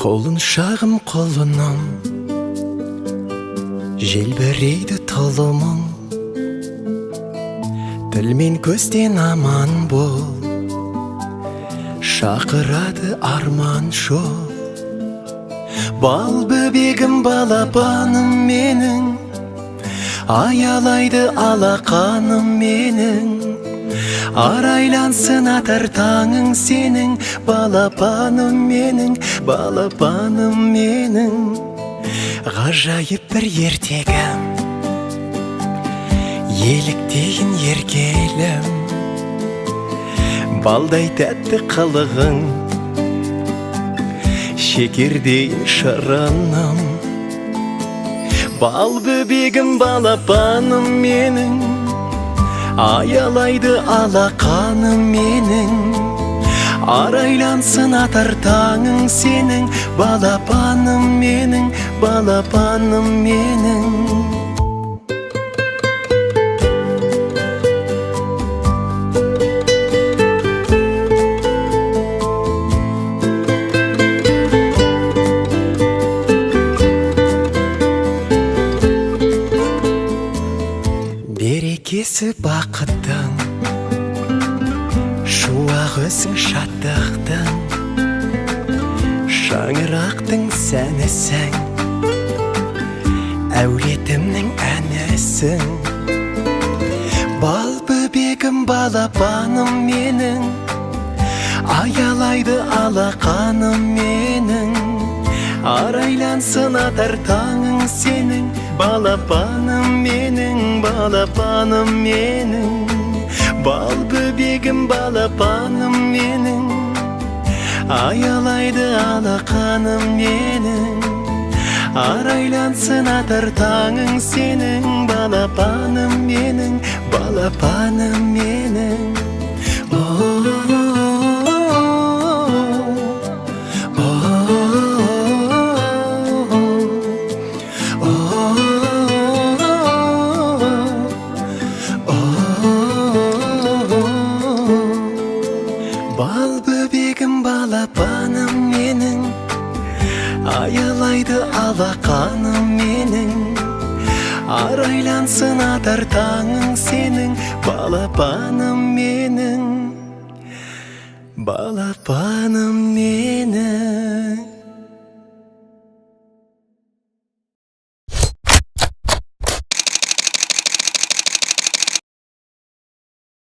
Қолын шағым қолынан желбірейді тұлымың, тіл мен көзден аман бол, шақырады арман жол. Бал бөбегім балапаным менің, аялайды алақаным менің. Арайлансын атар таңың сенің, балапаным менің, балапаным менің. Ғажайып бір ертегім, еліктейін еркелім, балдай тәтті қылығың, шекердейін шырыным. Бал бөбегім балапаным менің, аялайды алақаным менің. Арайлансын атар таңың сенің, балапаным менің, балапаным менің. Берекесі бақыттың, шуақ өзің шаттықтың, шаңырақтың сәнісің, әулетімнің әнісің. Бал бөбегім балапаным менің, аялайды алақаным менің. Арайлансын атар таңың сенің, балапаным менің, балапаным менің. Бал бөбегім балапаным менің, аялайды алақаным менің. Арайлансын атар таңың сенің, балапаным менің, балапаным менің. Бал бөбегім балапаным менің, аялайды алақаным менің. Арайлансын атар таңың сенің, балапаным менің, балапаным